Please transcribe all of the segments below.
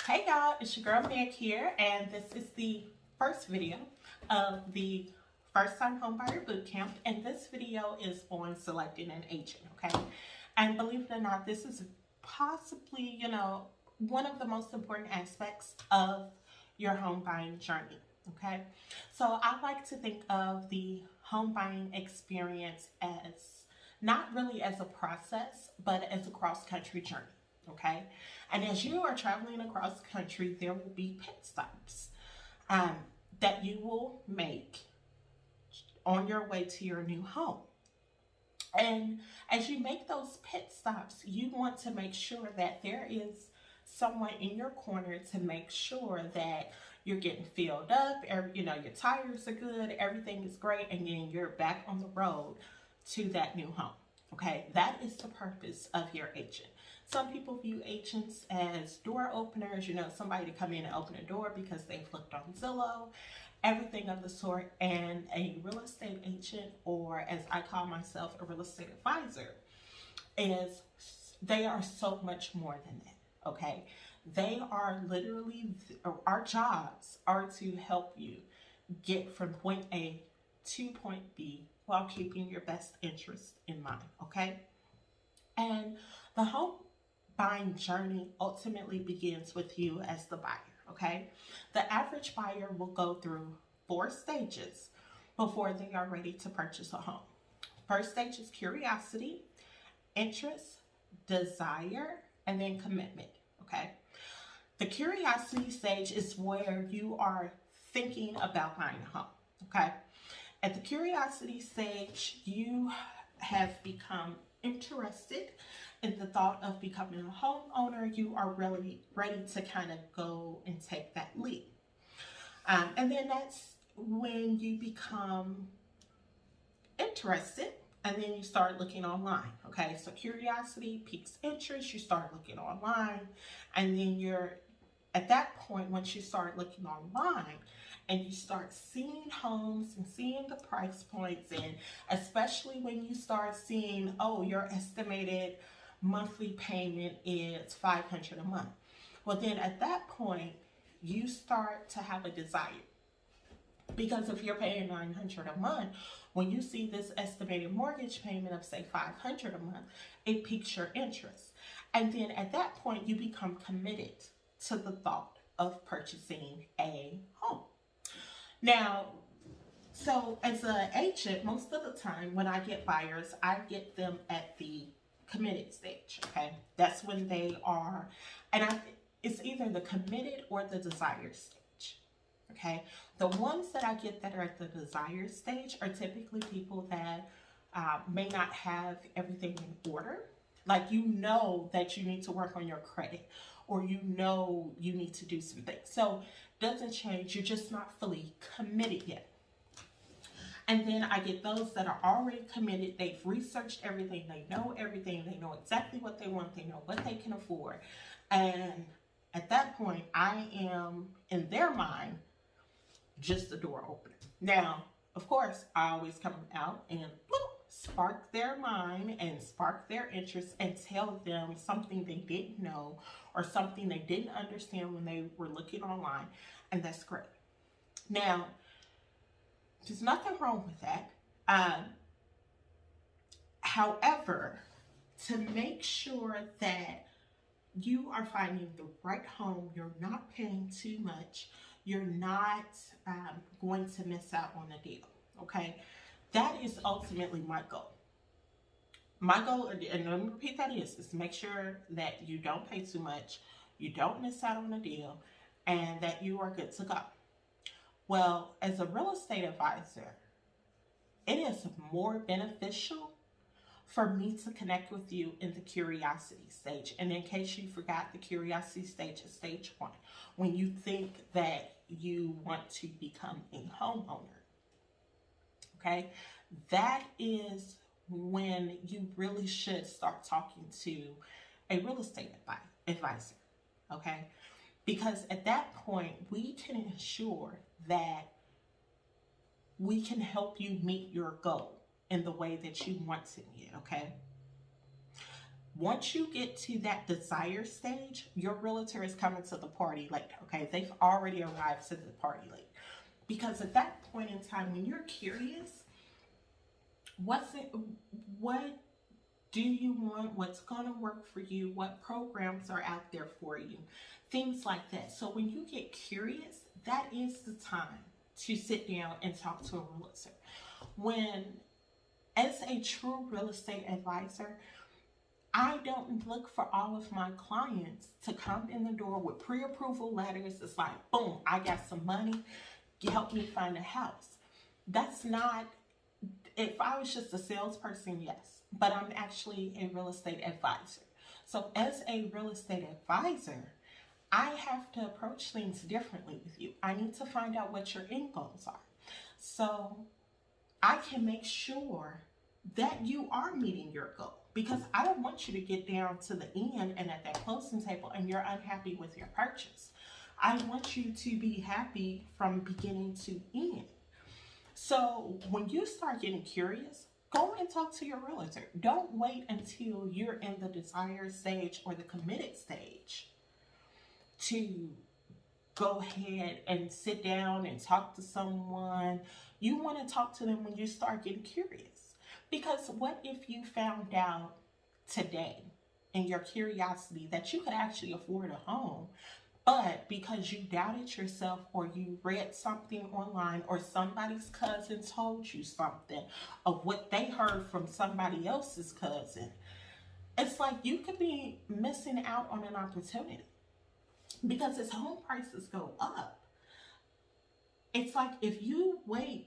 Hey y'all, it's your girl Meg here, and this is the first video of the first time homebuyer bootcamp. And this video is on selecting an agent, okay? And believe it or not, this is possibly, one of the most important aspects of your home buying journey, okay? So I like to think of the home buying experience as not really as a process, but as a cross-country journey. Okay, and as you are traveling across country, there will be pit stops that you will make on your way to your new home. And as you make those pit stops, you want to make sure that there is someone in your corner to make sure that you're getting filled up, your tires are good, everything is great, and then you're back on the road to that new home. Okay, that is the purpose of your agent. Some people view agents as door openers, somebody to come in and open a door because they've looked on Zillow, everything of the sort. And a real estate agent, or as I call myself, a real estate advisor, they are so much more than that, okay? They are literally, our jobs are to help you get from point A to point B while keeping your best interest in mind, okay? And the home buying journey ultimately begins with you as the buyer, okay? The average buyer will go through 4 stages before they are ready to purchase a home. First stage is curiosity, interest, desire, and then commitment, okay? The curiosity stage is where you are thinking about buying a home, okay? At the curiosity stage, you have become interested in the thought of becoming a homeowner. You are really ready to kind of go and take that leap. And then that's when you become interested, and then you start looking online, okay? So curiosity piques interest, you start looking online, and then at that point, once you start looking online, and you start seeing homes and seeing the price points, and especially when you start seeing, oh, your estimated monthly payment is $500 a month. Well, then at that point, you start to have a desire. Because if you're paying $900 a month, when you see this estimated mortgage payment of, say, $500 a month, it piques your interest. And then at that point, you become committed to the thought of purchasing a home. Now, so as an agent, most of the time when I get buyers, I get them at the committed stage, okay? That's when they are, it's either the committed or the desire stage, okay? The ones that I get that are at the desire stage are typically people that may not have everything in order. Like, that you need to work on your credit, or you need to do some things. So doesn't change, you're just not fully committed yet. And then I get those that are already committed. They've researched everything, they know everything, they know exactly what they want, they know what they can afford. And at that point, I am, in their mind, just a door opener. Now, of course, I always come out and spark their mind and spark their interest and tell them something they didn't know or something they didn't understand when they were looking online, and that's great. Now, there's nothing wrong with that. However, to make sure that you are finding the right home, you're not paying too much, you're not going to miss out on a deal, okay? That is ultimately my goal. My goal, and let me repeat that, is to make sure that you don't pay too much, you don't miss out on a deal, and that you are good to go. Well, as a real estate advisor, it is more beneficial for me to connect with you in the curiosity stage. And in case you forgot, the curiosity stage is stage 1, when you think that you want to become a homeowner. Okay, that is when you really should start talking to a real estate advisor, okay? Because at that point, we can ensure that we can help you meet your goal in the way that you want to meet it, okay? Once you get to that desire stage, your realtor is coming to the party late. Okay, they've already arrived to the party late. Because at that point in time, when you're curious, what do you want? What's going to work for you? What programs are out there for you? Things like that. So when you get curious, that is the time to sit down and talk to a realtor. As a true real estate advisor, I don't look for all of my clients to come in the door with pre-approval letters. It's like, boom, I got some money. Help me find a house. That's not, if I was just a salesperson, yes, but I'm actually a real estate advisor. So as a real estate advisor, I have to approach things differently with you. I need to find out what your end goals are, so I can make sure that you are meeting your goal, because I don't want you to get down to the end and at that closing table and you're unhappy with your purchase. I want you to be happy from beginning to end. So when you start getting curious, go and talk to your realtor. Don't wait until you're in the desire stage or the committed stage to go ahead and sit down and talk to someone. You want to talk to them when you start getting curious. Because what if you found out today in your curiosity that you could actually afford a home, but because you doubted yourself, or you read something online, or somebody's cousin told you something of what they heard from somebody else's cousin, it's like you could be missing out on an opportunity. Because as home prices go up, it's like if you wait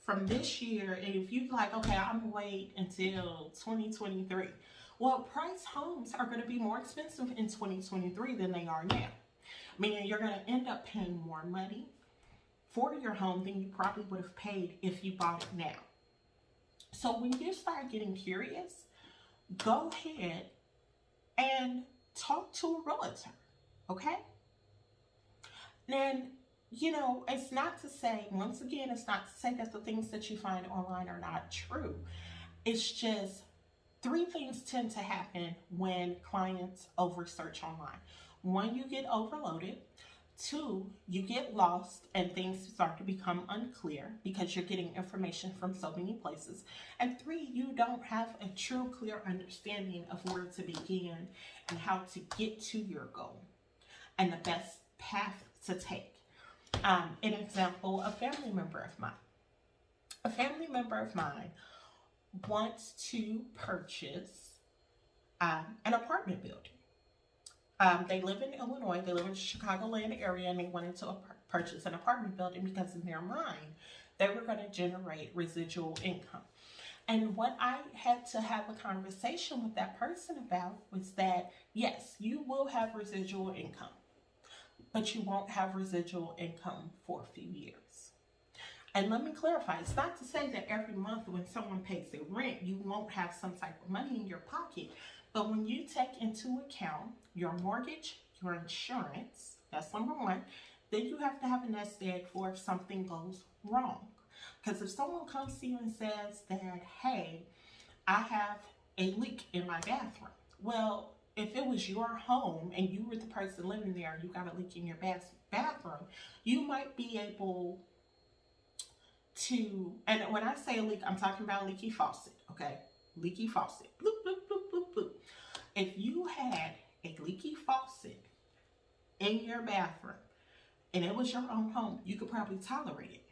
from this year, and if you like, okay, I'm gonna wait until 2023. Well, price homes are going to be more expensive in 2023 than they are now. Meaning you're going to end up paying more money for your home than you probably would have paid if you bought it now. So when you start getting curious, go ahead and talk to a realtor, okay? Then, it's not to say, once again, it's not to say that the things that you find online are not true. It's just 3 things tend to happen when clients oversearch online. 1, you get overloaded. 2, you get lost and things start to become unclear because you're getting information from so many places. And 3, you don't have a true, clear understanding of where to begin and how to get to your goal and the best path to take. An example, a family member of mine. A family member of mine wants to purchase an apartment building. They live in Illinois, they live in the Chicagoland area, and they wanted to purchase an apartment building because in their mind, they were going to generate residual income. And what I had to have a conversation with that person about was that, yes, you will have residual income, but you won't have residual income for a few years. And let me clarify, it's not to say that every month when someone pays their rent, you won't have some type of money in your pocket. But when you take into account your mortgage, your insurance, that's number 1, then you have to have a nest egg for if something goes wrong. Because if someone comes to you and says that, hey, I have a leak in my bathroom. Well, if it was your home and you were the person living there and you got a leak in your bathroom, you might be able to, and when I say a leak, I'm talking about a leaky faucet, okay? Leaky faucet. Bloop, bloop, bloop, bloop, bloop. If you had a leaky faucet in your bathroom and it was your own home, you could probably tolerate it.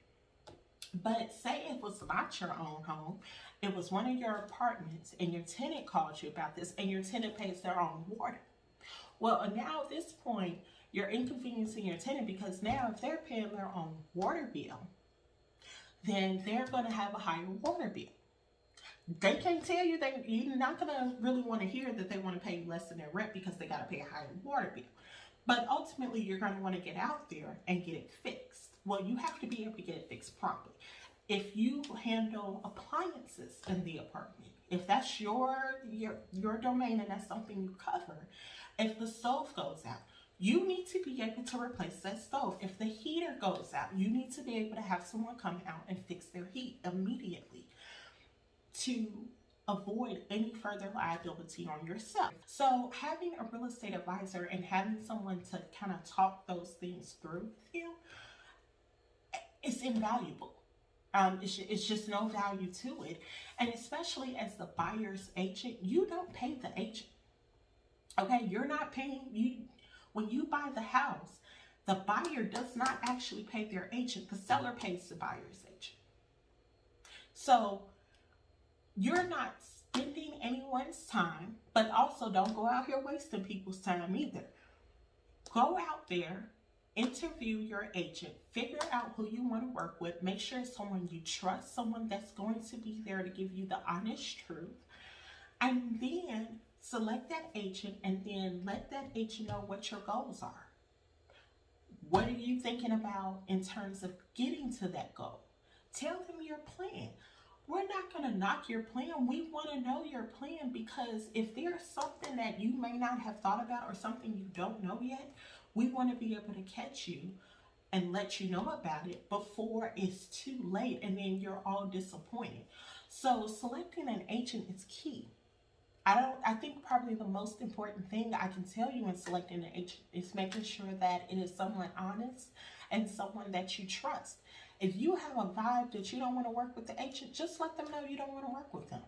But say it was not your own home, it was one of your apartments and your tenant called you about this and your tenant pays their own water. Well, now at this point, you're inconveniencing your tenant because now if they're paying their own water bill, then they're going to have a higher water bill. They can't tell you, you're not going to really want to hear that they want to pay you less than their rent because they got to pay a higher water bill. But ultimately, you're going to want to get out there and get it fixed. Well, you have to be able to get it fixed properly. If you handle appliances in the apartment, if that's your domain and that's something you cover, if the stove goes out, you need to be able to replace that stove. If the heater goes out, you need to be able to have someone come out and fix their heat immediately to avoid any further liability on yourself. So having a real estate advisor and having someone to kind of talk those things through with you is invaluable. It's just no value to it. And especially as the buyer's agent, you don't pay the agent. Okay, you're not paying you when you buy the house. The buyer does not actually pay their agent. The seller pays the buyer's agent. So you're not spending anyone's time, but also don't go out here wasting people's time either. Go out there, interview your agent, figure out who you want to work with, make sure it's someone you trust, someone that's going to be there to give you the honest truth, and then select that agent and then let that agent know what your goals are. What are you thinking about in terms of getting to that goal? Tell them your plan. We're not going to knock your plan. We want to know your plan, because if there's something that you may not have thought about or something you don't know yet, we want to be able to catch you and let you know about it before it's too late and then you're all disappointed. So selecting an agent is key. I think probably the most important thing I can tell you in selecting an agent is making sure that it is someone honest and someone that you trust. If you have a vibe that you don't want to work with the agent, just let them know you don't want to work with them.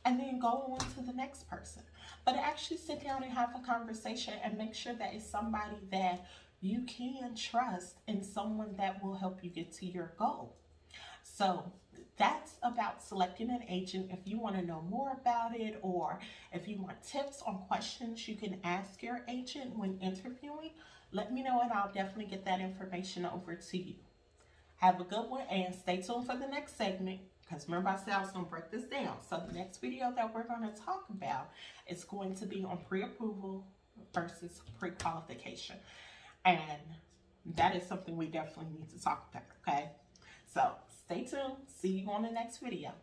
And then go on to the next person. But actually sit down and have a conversation and make sure that it's somebody that you can trust and someone that will help you get to your goal. So that's about selecting an agent. If you want to know more about it, or if you want tips on questions you can ask your agent when interviewing, let me know and I'll definitely get that information over to you. Have a good one and stay tuned for the next segment, because remember I said I was going to break this down. So the next video that we're going to talk about is going to be on pre-approval versus pre-qualification. And that is something we definitely need to talk about, okay? So stay tuned. See you on the next video.